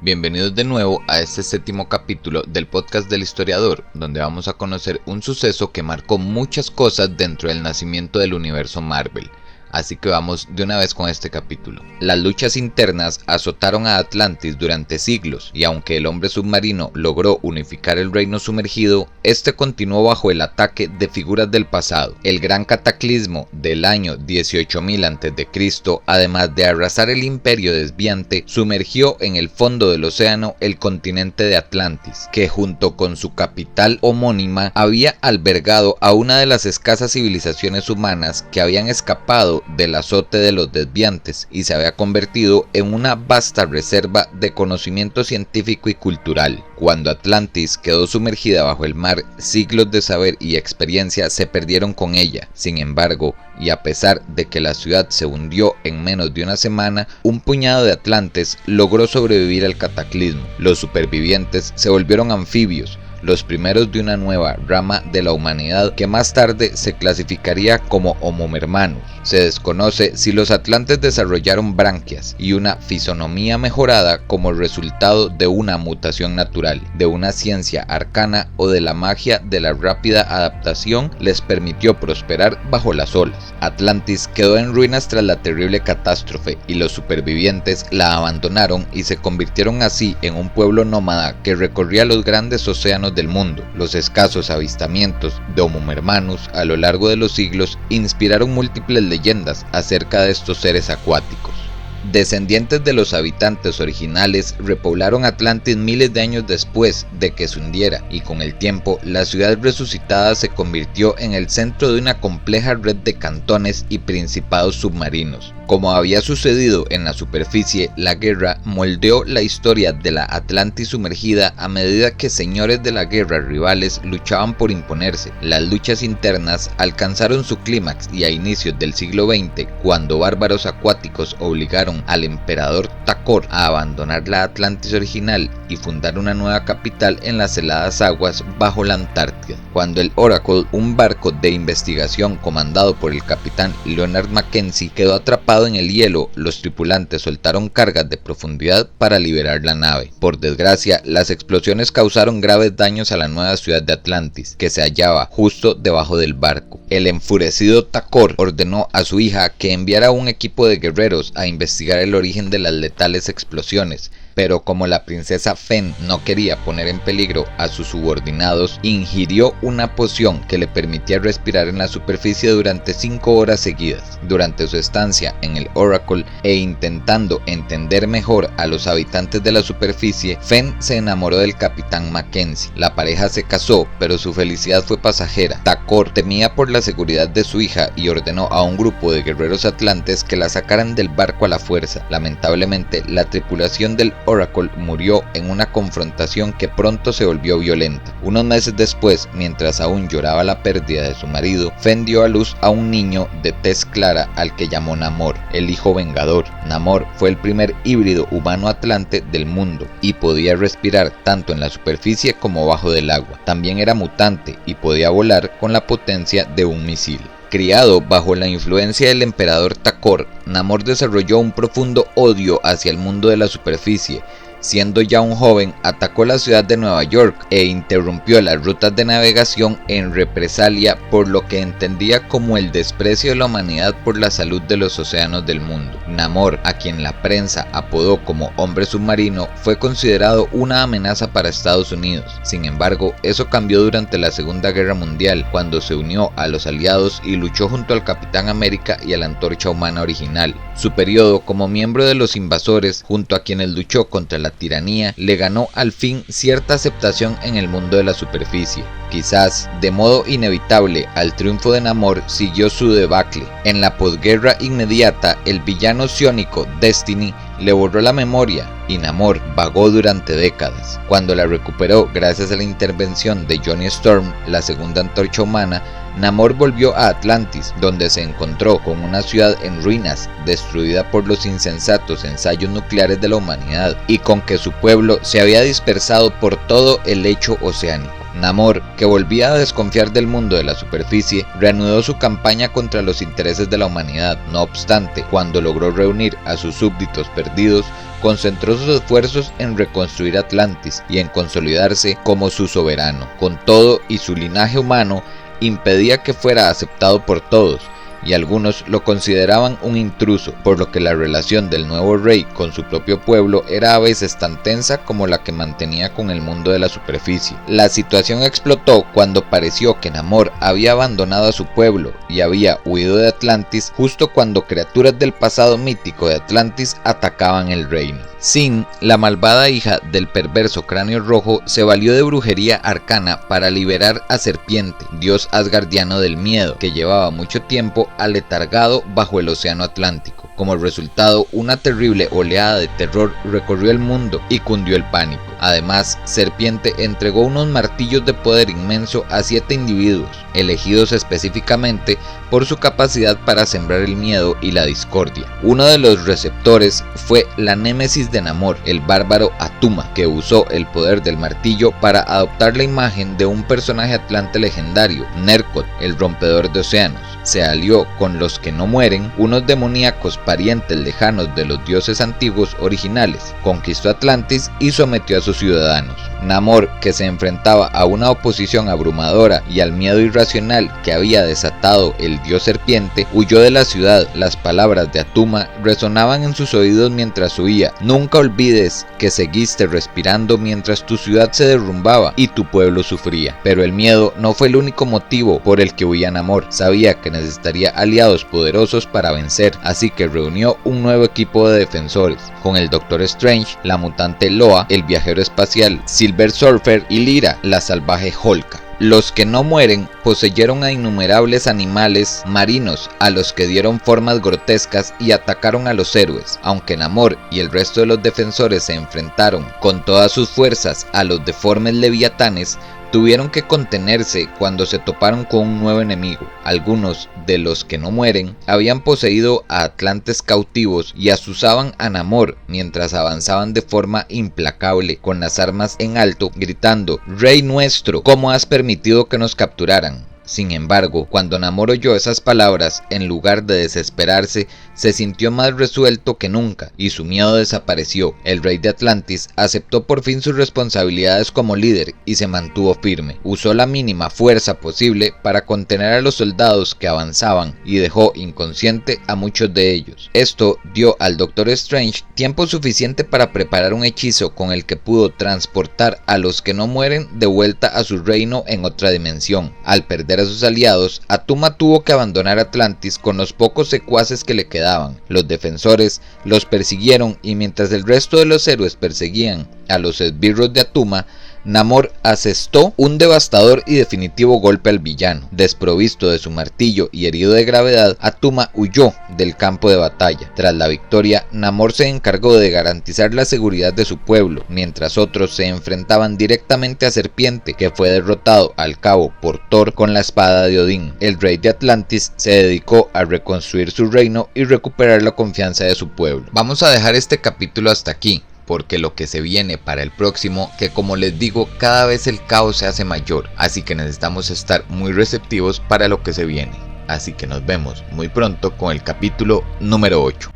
Bienvenidos de nuevo a este séptimo capítulo del podcast del historiador, donde vamos a conocer un suceso que marcó muchas cosas dentro del nacimiento del universo Marvel. Así que vamos de una vez con este capítulo. Las luchas internas azotaron a Atlantis durante siglos, y aunque el hombre submarino logró unificar el reino sumergido, este continuó bajo el ataque de figuras del pasado. El gran cataclismo del año 18.000 a.C., además de arrasar el imperio desviante, sumergió en el fondo del océano el continente de Atlantis, que junto con su capital homónima había albergado a una de las escasas civilizaciones humanas que habían escapado del azote de los desviantes y se había convertido en una vasta reserva de conocimiento científico y cultural. Cuando Atlantis quedó sumergida bajo el mar, siglos de saber y experiencia se perdieron con ella. Sin embargo, y a pesar de que la ciudad se hundió en menos de una semana, un puñado de atlantes logró sobrevivir al cataclismo. Los supervivientes se volvieron anfibios, los primeros de una nueva rama de la humanidad que más tarde se clasificaría como Homo hermanos. Se desconoce si los atlantes desarrollaron branquias y una fisonomía mejorada como resultado de una mutación natural, de una ciencia arcana o de la magia de la rápida adaptación les permitió prosperar bajo las olas. Atlantis quedó en ruinas tras la terrible catástrofe y los supervivientes la abandonaron y se convirtieron así en un pueblo nómada que recorría los grandes océanos del mundo. Los escasos avistamientos de Homo hermanos a lo largo de los siglos inspiraron múltiples leyendas acerca de estos seres acuáticos. Descendientes de los habitantes originales repoblaron Atlantis miles de años después de que se hundiera, y con el tiempo la ciudad resucitada se convirtió en el centro de una compleja red de cantones y principados submarinos. Como había sucedido en la superficie, la guerra moldeó la historia de la Atlantis sumergida a medida que señores de la guerra rivales luchaban por imponerse. Las luchas internas alcanzaron su clímax y a inicios del siglo XX, cuando bárbaros acuáticos obligaron al emperador Takor a abandonar la Atlantis original y fundar una nueva capital en las heladas aguas bajo la Antártida. Cuando el Oracle, un barco de investigación comandado por el capitán Leonard Mackenzie, quedó atrapado en el hielo, los tripulantes soltaron cargas de profundidad para liberar la nave. Por desgracia, las explosiones causaron graves daños a la nueva ciudad de Atlantis, que se hallaba justo debajo del barco. El enfurecido Takor ordenó a su hija que enviara un equipo de guerreros a investigar el origen de las letales explosiones, pero como la princesa Fen no quería poner en peligro a sus subordinados, ingirió una poción que le permitía respirar en la superficie durante 5 horas seguidas. Durante su estancia en el Oracle e intentando entender mejor a los habitantes de la superficie, Fen se enamoró del capitán Mackenzie. La pareja se casó, pero su felicidad fue pasajera. Takor temía por la seguridad de su hija y ordenó a un grupo de guerreros atlantes que la sacaran del barco a la fuerza. Lamentablemente, la tripulación del Oracle murió en una confrontación que pronto se volvió violenta. Unos meses después, mientras aún lloraba la pérdida de su marido, Fen dio a luz a un niño de tez clara al que llamó Namor, el hijo vengador. Namor fue el primer híbrido humano atlante del mundo y podía respirar tanto en la superficie como bajo del agua. También era mutante y podía volar con la potencia de un misil. Criado bajo la influencia del emperador Takor, Namor desarrolló un profundo odio hacia el mundo de la superficie. Siendo ya un joven, atacó la ciudad de Nueva York e interrumpió las rutas de navegación en represalia por lo que entendía como el desprecio de la humanidad por la salud de los océanos del mundo. Namor, a quien la prensa apodó como hombre submarino, fue considerado una amenaza para Estados Unidos. Sin embargo, eso cambió durante la Segunda Guerra Mundial, cuando se unió a los aliados y luchó junto al Capitán América y a la Antorcha Humana original. Su periodo como miembro de los invasores, junto a quienes luchó contra la tiranía, le ganó al fin cierta aceptación en el mundo de la superficie. Quizás de modo inevitable al triunfo de Namor siguió su debacle. En la posguerra inmediata, el villano psiónico Destiny le borró la memoria y Namor vagó durante décadas. Cuando la recuperó gracias a la intervención de Johnny Storm, la segunda antorcha humana, Namor volvió a Atlantis, donde se encontró con una ciudad en ruinas, destruida por los insensatos ensayos nucleares de la humanidad, y con que su pueblo se había dispersado por todo el lecho oceánico. Namor, que volvía a desconfiar del mundo de la superficie, reanudó su campaña contra los intereses de la humanidad. No obstante, cuando logró reunir a sus súbditos perdidos, concentró sus esfuerzos en reconstruir Atlantis y en consolidarse como su soberano. Con todo, y su linaje humano impedía que fuera aceptado por todos, y algunos lo consideraban un intruso, por lo que la relación del nuevo rey con su propio pueblo era a veces tan tensa como la que mantenía con el mundo de la superficie. La situación explotó cuando pareció que Namor había abandonado a su pueblo y había huido de Atlantis justo cuando criaturas del pasado mítico de Atlantis atacaban el reino. Sin, la malvada hija del perverso Cráneo Rojo, se valió de brujería arcana para liberar a Serpiente, dios asgardiano del miedo, que llevaba mucho tiempo aletargado bajo el océano Atlántico. Como resultado, una terrible oleada de terror recorrió el mundo y cundió el pánico. Además, Serpiente entregó unos martillos de poder inmenso a 7 individuos, elegidos específicamente por su capacidad para sembrar el miedo y la discordia. Uno de los receptores fue la némesis de Namor, el bárbaro Attuma, que usó el poder del martillo para adoptar la imagen de un personaje atlante legendario, Nerkot, el rompedor de océanos. Se alió con los que no mueren, unos demoníacos parientes lejanos de los dioses antiguos originales, conquistó Atlantis y sometió a sus ciudadanos. Namor, que se enfrentaba a una oposición abrumadora y al miedo irracional que había desatado el dios serpiente, huyó de la ciudad. Las palabras de Attuma resonaban en sus oídos mientras huía: nunca olvides que seguiste respirando mientras tu ciudad se derrumbaba y tu pueblo sufría. Pero el miedo no fue el único motivo por el que huía Namor. Sabía que necesitaría aliados poderosos para vencer, así que reunió un nuevo equipo de defensores, con el Doctor Strange, la mutante Loa, el viajero espacial Silver Surfer y Lyra, la salvaje Holka. Los que no mueren poseyeron a innumerables animales marinos a los que dieron formas grotescas y atacaron a los héroes. Aunque Namor y el resto de los defensores se enfrentaron con todas sus fuerzas a los deformes leviatanes, tuvieron que contenerse cuando se toparon con un nuevo enemigo. Algunos de los que no mueren habían poseído a atlantes cautivos y asusaban a Namor mientras avanzaban de forma implacable con las armas en alto, gritando: «Rey nuestro, ¿cómo has permitido que nos capturaran?». Sin embargo, cuando Namor oyó esas palabras, en lugar de desesperarse, se sintió más resuelto que nunca y su miedo desapareció. El rey de Atlantis aceptó por fin sus responsabilidades como líder y se mantuvo firme. Usó la mínima fuerza posible para contener a los soldados que avanzaban y dejó inconsciente a muchos de ellos. Esto dio al Doctor Strange tiempo suficiente para preparar un hechizo con el que pudo transportar a los que no mueren de vuelta a su reino en otra dimensión. Al perder a sus aliados, Attuma tuvo que abandonar Atlantis con los pocos secuaces que le quedaban. Los defensores los persiguieron y mientras el resto de los héroes perseguían a los esbirros de Attuma, Namor asestó un devastador y definitivo golpe al villano. Desprovisto de su martillo y herido de gravedad, Attuma huyó del campo de batalla. Tras la victoria, Namor se encargó de garantizar la seguridad de su pueblo, mientras otros se enfrentaban directamente a Serpiente, que fue derrotado al cabo por Thor con la espada de Odín. El rey de Atlantis se dedicó a reconstruir su reino y recuperar la confianza de su pueblo. Vamos a dejar este capítulo hasta aquí, porque lo que se viene para el próximo, que como les digo, cada vez el caos se hace mayor, así que necesitamos estar muy receptivos para lo que se viene. Así que nos vemos muy pronto con el capítulo número 8.